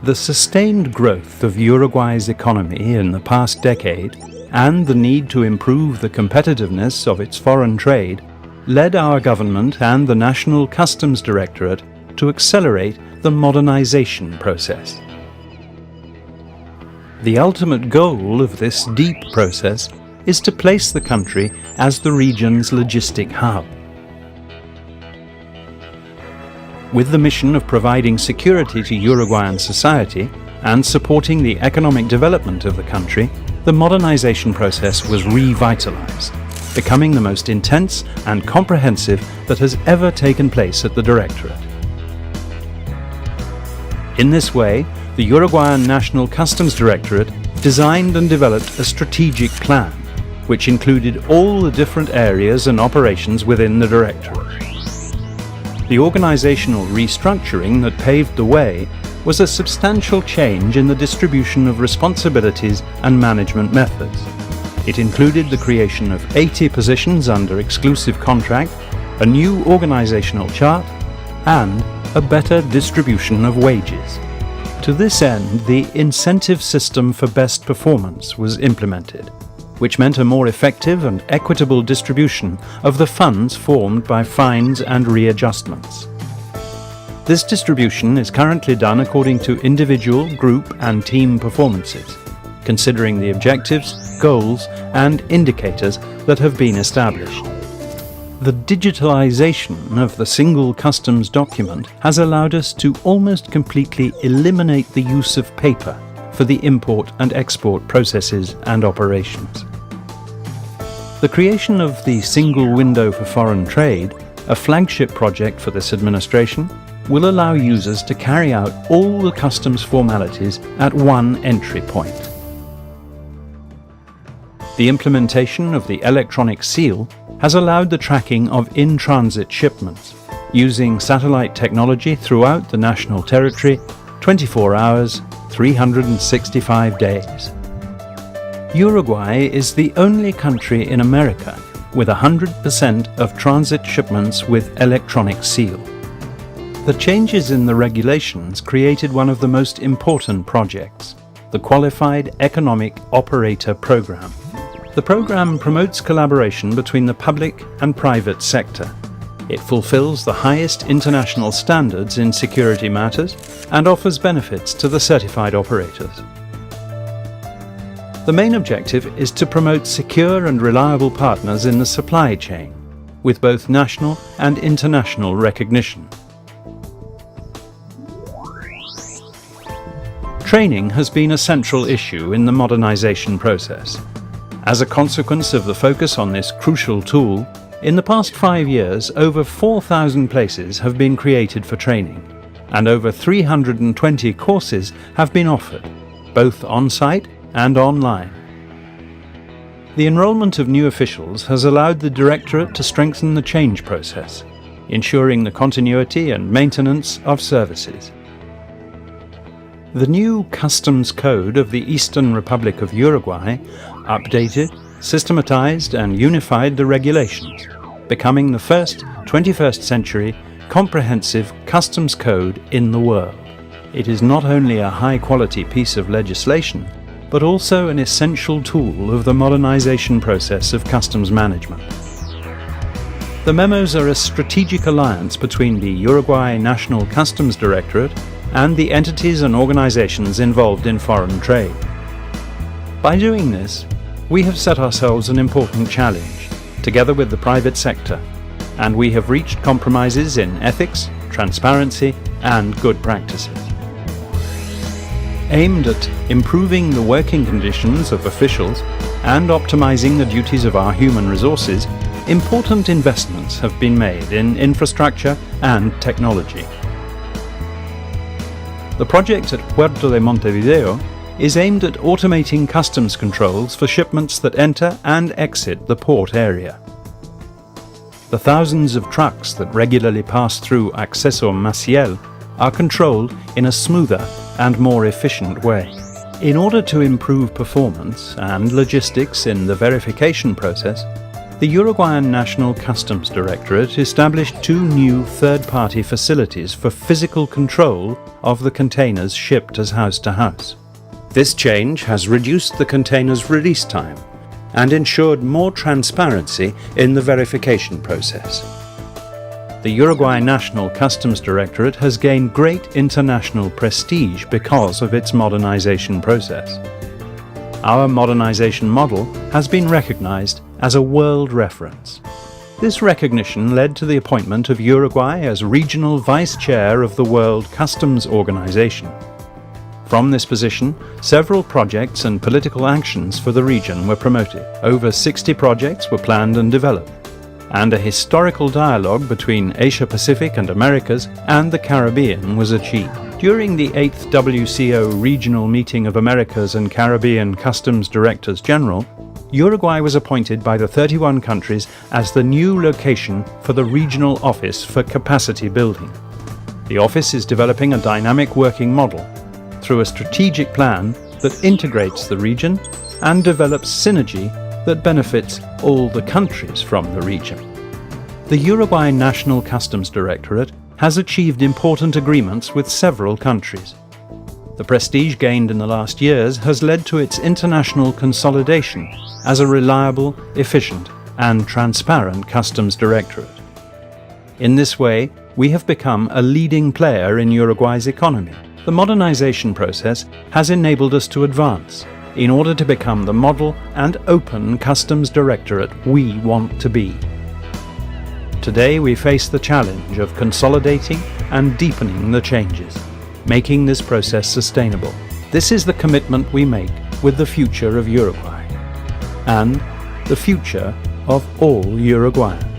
The sustained growth of Uruguay's economy in the past decade and the need to improve the competitiveness of its foreign trade led our government and the National Customs Directorate to accelerate the modernization process. The ultimate goal of this deep process is to place the country as the region's logistic hub. With the mission of providing security to Uruguayan society and supporting the economic development of the country, the modernization process was revitalized, becoming the most intense and comprehensive that has ever taken place at the Directorate. In this way, the Uruguayan National Customs Directorate designed and developed a strategic plan, which included all the different areas and operations within the Directorate. The organizational restructuring that paved the way was a substantial change in the distribution of responsibilities and management methods. It included the creation of 80 positions under exclusive contract, a new organizational chart, and a better distribution of wages. To this end, the incentive system for best performance was implemented, which meant a more effective and equitable distribution of the funds formed by fines and readjustments. This distribution is currently done according to individual, group and team performances, considering the objectives, goals and indicators that have been established. The digitalization of the single customs document has allowed us to almost completely eliminate the use of paper for the import and export processes and operations. The creation of the Single Window for Foreign Trade, a flagship project for this administration, will allow users to carry out all the customs formalities at one entry point. The implementation of the electronic seal has allowed the tracking of in-transit shipments, using satellite technology throughout the national territory, 24 hours, 365 days. Uruguay is the only country in America with 100% of transit shipments with electronic seal. The changes in the regulations created one of the most important projects, the Qualified Economic Operator Program. The program promotes collaboration between the public and private sector. It fulfills the highest international standards in security matters and offers benefits to the certified operators. The main objective is to promote secure and reliable partners in the supply chain, with both national and international recognition. Training has been a central issue in the modernization process. As a consequence of the focus on this crucial tool, in the past 5 years, over 4,000 places have been created for training, and over 320 courses have been offered, both on-site and online. The enrollment of new officials has allowed the Directorate to strengthen the change process, ensuring the continuity and maintenance of services. The new Customs Code of the Eastern Republic of Uruguay updated, systematized and unified the regulations, becoming the first 21st century comprehensive customs code in the world. It is not only a high-quality piece of legislation, but also an essential tool of the modernization process of customs management. The memos are a strategic alliance between the Uruguay National Customs Directorate and the entities and organizations involved in foreign trade. By doing this, we have set ourselves an important challenge, together with the private sector, and we have reached compromises in ethics, transparency, and good practices. Aimed at improving the working conditions of officials and optimizing the duties of our human resources, important investments have been made in infrastructure and technology. The project at Puerto de Montevideo is aimed at automating customs controls for shipments that enter and exit the port area. The thousands of trucks that regularly pass through Acceso Maciel are controlled in a smoother and more efficient way. In order to improve performance and logistics in the verification process, the Uruguayan National Customs Directorate established 2 new third-party facilities for physical control of the containers shipped as house-to-house. This change has reduced the container's release time and ensured more transparency in the verification process. The Uruguay National Customs Directorate has gained great international prestige because of its modernization process. Our modernization model has been recognized as a world reference. This recognition led to the appointment of Uruguay as regional vice chair of the World Customs Organization. From this position, several projects and political actions for the region were promoted. Over 60 projects were planned and developed, and a historical dialogue between Asia-Pacific and Americas and the Caribbean was achieved. During the 8th WCO Regional Meeting of Americas and Caribbean Customs Directors General, Uruguay was appointed by the 31 countries as the new location for the Regional Office for Capacity Building. The office is developing a dynamic working model through a strategic plan that integrates the region and develops synergy that benefits all the countries from the region. The Uruguay National Customs Directorate has achieved important agreements with several countries. The prestige gained in the last years has led to its international consolidation as a reliable, efficient, and transparent customs directorate. In this way, we have become a leading player in Uruguay's economy. The modernization process has enabled us to advance in order to become the model and open customs directorate we want to be. Today we face the challenge of consolidating and deepening the changes, making this process sustainable. This is the commitment we make with the future of Uruguay and the future of all Uruguayans.